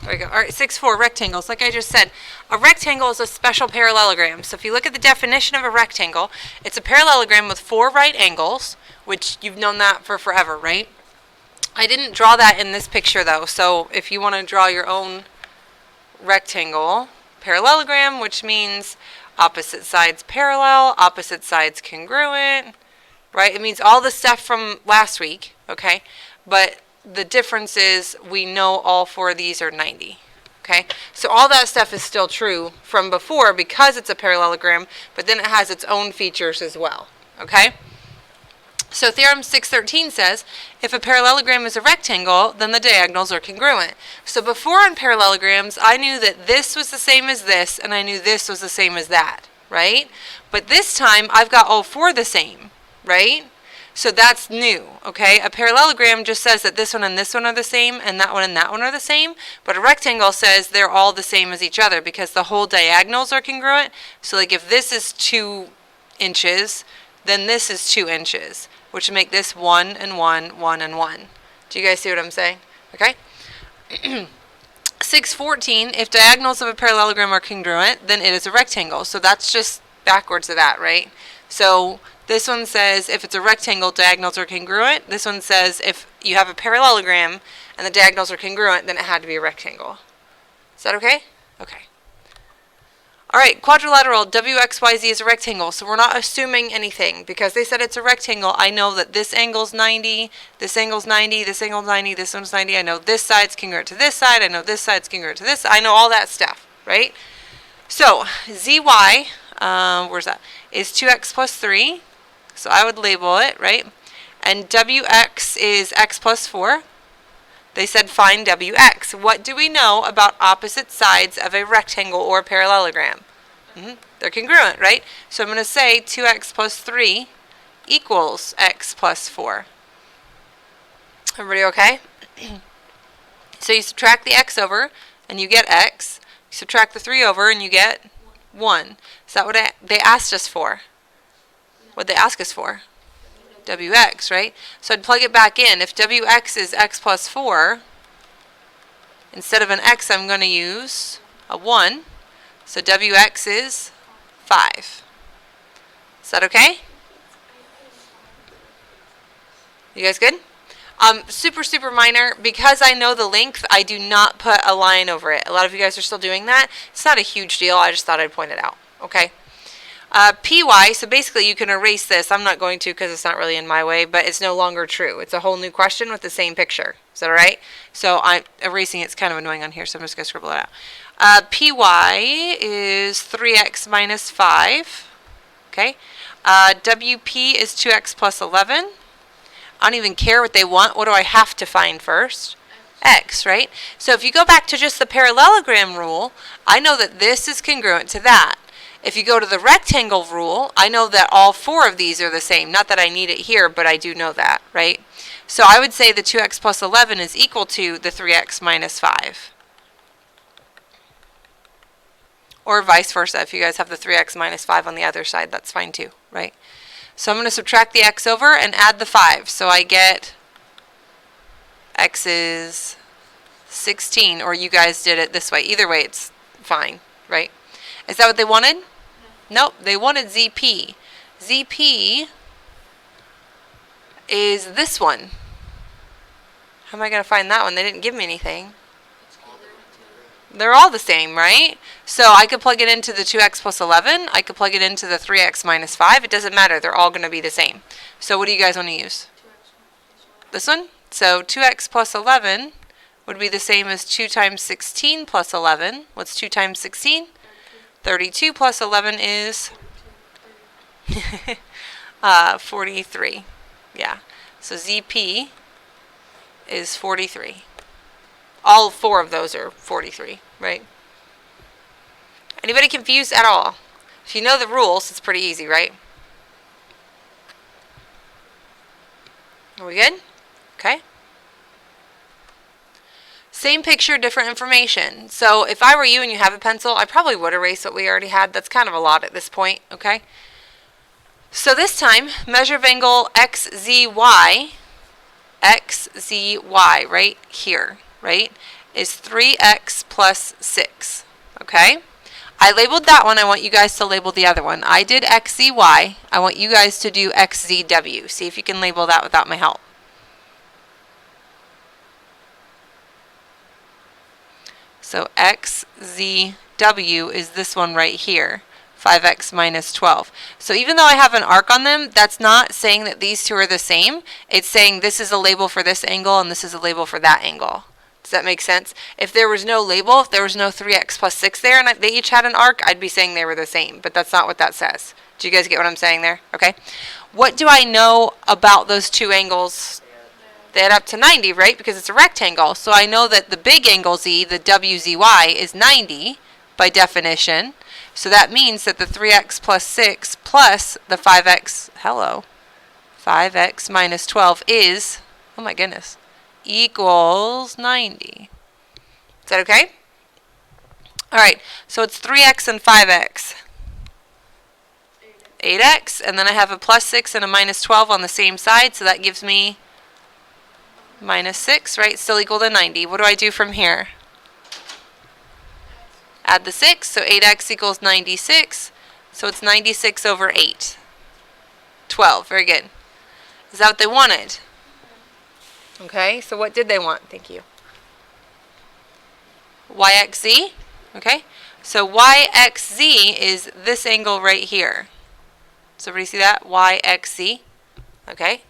There we go. All right, 6-4, rectangles. Like I just said, a rectangle is a special parallelogram. So if you look at the definition of a rectangle, it's a parallelogram with 4 right angles, which you've known that for forever, right? I didn't draw that in this picture, though. So if you want to draw your own rectangle parallelogram, which means opposite sides parallel, opposite sides congruent, right? It means all the stuff from last week, okay? But the difference is we know all 4 of these are 90, okay? So all that stuff is still true from before because it's a parallelogram, but then it has its own features as well, okay? So theorem 613 says, if a parallelogram is a rectangle, then the diagonals are congruent. So before on parallelograms, I knew that this was the same as this, and I knew this was the same as that, right? But this time, I've got all 4 the same, right? So that's new, okay? A parallelogram just says that this one and this one are the same, and that one are the same, but a rectangle says they're all the same as each other because the whole diagonals are congruent. So like if this is 2 inches, then this is 2 inches, which would make this 1 and 1, 1 and 1. Do you guys see what I'm saying? Okay? 614, if diagonals of a parallelogram are congruent, then it is a rectangle. So that's just backwards of that, right? So this one says if it's a rectangle, diagonals are congruent. This one says if you have a parallelogram and the diagonals are congruent, then it had to be a rectangle. Is that okay? Okay. All right, quadrilateral, WXYZ is a rectangle, so we're not assuming anything. Because they said it's a rectangle, I know that this angle's 90, this angle's 90, this angle's 90, this one's 90. I know this side's congruent to this side, I know this side's congruent to this. I know all that stuff, right? So, ZY, where's that, is 2x plus 3. So I would label it, right? And WX is x plus 4. They said find WX. What do we know about opposite sides of a rectangle or parallelogram? They're congruent, right? So I'm going to say 2x plus 3 equals x plus 4. Everybody okay? So you subtract the x over and you get x. You subtract the 3 over and you get 1. Is that what they asked us for? What they ask us for? WX, right? So I'd plug it back in. If WX is x plus 4, instead of an x, I'm going to use a 1. So WX is 5. Is that okay? You guys good? Super minor. Because I know the length, I do not put a line over it. A lot of you guys are still doing that. It's not a huge deal. I just thought I'd point it out. Okay? PY, so basically you can erase this. I'm not going to because it's not really in my way, but it's no longer true. It's a whole new question with the same picture. Is that all right? So I'm erasing it's kind of annoying on here, so I'm just going to scribble it out. PY is 3x minus 5. Okay. WP is 2x plus 11. I don't even care what they want. What do I have to find first? X, right? So if you go back to just the parallelogram rule, I know that this is congruent to that. If you go to the rectangle rule, I know that all 4 of these are the same. Not that I need it here, but I do know that, right? So I would say the 2x plus 11 is equal to the 3x minus 5. Or vice versa. If you guys have the 3x minus 5 on the other side, that's fine too, right? So I'm going to subtract the x over and add the 5. So I get x is 16, or you guys did it this way. Either way, it's fine, right? Is that what they wanted? Nope, they wanted ZP. ZP is this one. How am I going to find that one? They didn't give me anything. They're all the same, right? So I could plug it into the 2x plus 11. I could plug it into the 3x minus 5. It doesn't matter. They're all going to be the same. So what do you guys want to use? This one? So 2x plus 11 would be the same as 2 times 16 plus 11. What's 2 times 16? 32 plus 11 is 43. Yeah. So ZP is 43. All 4 of those are 43, right? Anybody confused at all? If you know the rules, it's pretty easy, right? Are we good? Okay. Same picture, different information. So if I were you and you have a pencil, I probably would erase what we already had. That's kind of a lot at this point, okay? So this time, measure of angle XZY, right here, right? is 3x plus 6. Okay? I labeled that one. I want you guys to label the other one. I did xzy. I want you guys to do xzw. See if you can label that without my help. So xzw is this one right here, 5x minus 12. So even though I have an arc on them, that's not saying that these two are the same. It's saying this is a label for this angle and this is a label for that angle. Does that make sense? If there was no label, if there was no 3x plus 6 there and they each had an arc, I'd be saying they were the same, but that's not what that says. Do you guys get what I'm saying there? Okay. What do I know about those two angles? They add up to 90, right? Because it's a rectangle. So I know that the big angle z, the WZY, is 90 by definition. So that means that the 3x plus 6 plus the 5x, 5x minus 12 is, oh my goodness, equals 90. Is that okay? All right, so it's 3x and 5x. 8x, and then I have a plus 6 and a minus 12 on the same side, so that gives me minus 6, right? Still equal to 90. What do I do from here? Add the 6, so 8x equals 96, so it's 96 over 8. 12, very good. Is that what they wanted? Okay, so what did they want? Thank you. YXZ, okay? So YXZ is this angle right here. So everybody see that? YXZ, okay?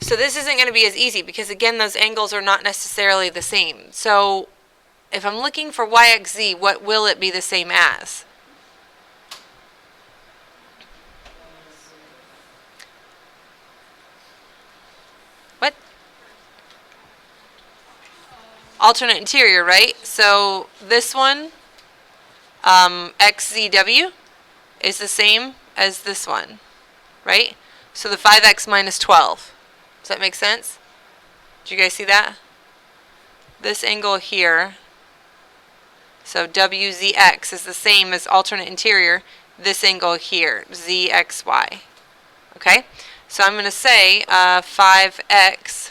So this isn't going to be as easy because, again, those angles are not necessarily the same. So if I'm looking for YXZ, what will it be the same as? What? Alternate interior, right? So this one, XZW, is the same as this one, right? So the 5x minus 12. Does that make sense? Did you guys see that? This angle here, so WZX, is the same as alternate interior, this angle here, ZXY. Okay? So I'm going to say 5x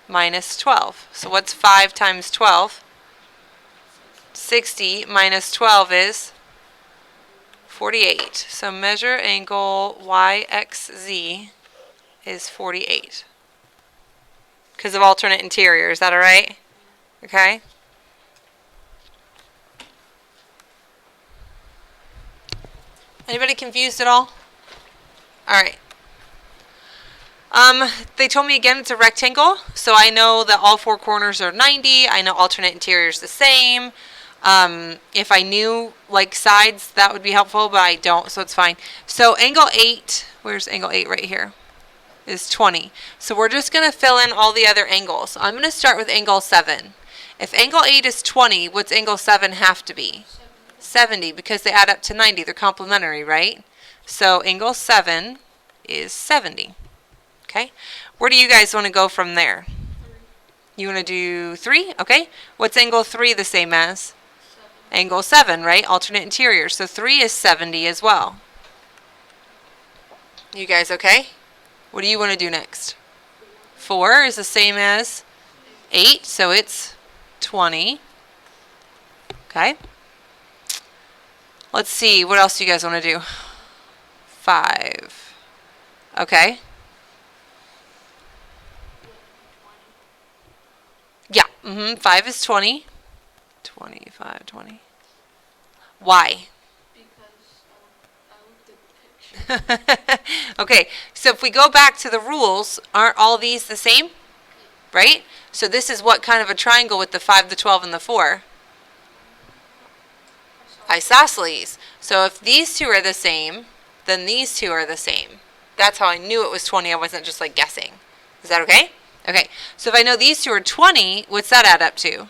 minus 12. So what's 5 times 12? 60 minus 12 is 48. So measure angle YXZ is 48. Because of alternate interior. Is that all right? Okay. Anybody confused at all? All right. They told me again it's a rectangle, so I know that all four corners are 90. I know alternate interior is the same. If I knew like sides, that would be helpful, but I don't, so it's fine. So angle 8, where's angle 8 right here, is 20. So we're just going to fill in all the other angles. I'm going to start with angle 7. If angle 8 is 20, what's angle 7 have to be? 70, because they add up to 90. They're complementary, right? So angle 7 is 70. Okay? Where do you guys want to go from there? You want to do 3? Okay. What's angle 3 the same as? Angle 7, right? Alternate interior. So 3 is 70 as well. You guys okay? What do you want to do next? 4 is the same as 8, so it's 20. Okay. Let's see. What else do you guys want to do? 5. Okay. Yeah. 5 is 20. 25, 20. Why? Okay, so if we go back to the rules, aren't all these the same? Right? So this is what kind of a triangle with the 5, the 12, and the 4? Isosceles. So if these two are the same, then these two are the same. That's how I knew it was 20. I wasn't just like guessing. Is that okay? Okay, so if I know these two are 20, what's that add up to?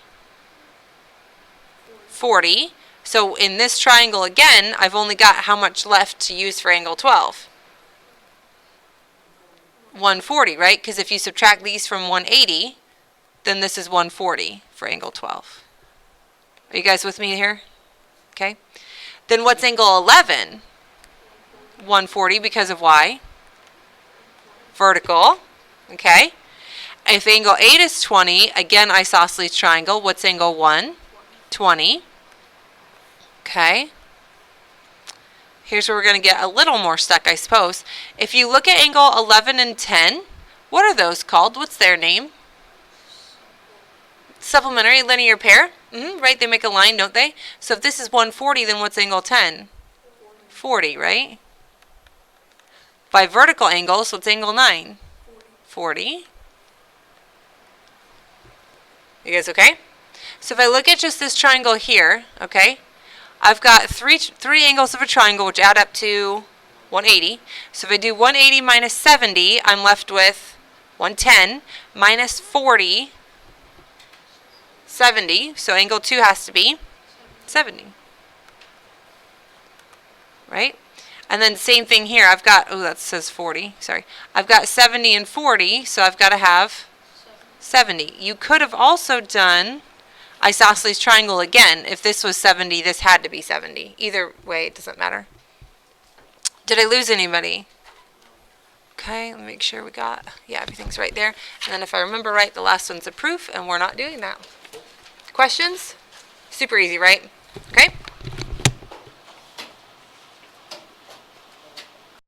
40. So in this triangle again, I've only got how much left to use for angle 12? 140, right? Because if you subtract these from 180, then this is 140 for angle 12. Are you guys with me here? Okay. Then what's angle 11? 140 because of why? Vertical. Okay. If angle 8 is 20, again, isosceles triangle. What's angle 1? 20. Okay. Here's where we're going to get a little more stuck, I suppose. If you look at angle 11 and 10, what are those called? What's their name? Supplementary linear pair. Right, they make a line, don't they? So if this is 140, then what's angle 10? 40, right? By vertical angles, what's angle 9? 40. You guys okay? So if I look at just this triangle here, okay, I've got three angles of a triangle which add up to 180. So if I do 180 minus 70, I'm left with 110 minus 40, 70. So angle 2 has to be 70. Right? And then same thing here. I've got, oh, that says 40. Sorry. I've got 70 and 40, so I've got to have 70. You could have also done isosceles triangle again. If this was 70, this had to be 70. Either way, it doesn't matter. Did I lose anybody? Okay, let me make sure we got, yeah, everything's right there. And then if I remember right, the last one's a proof, and we're not doing that. Questions? Super easy, right? Okay.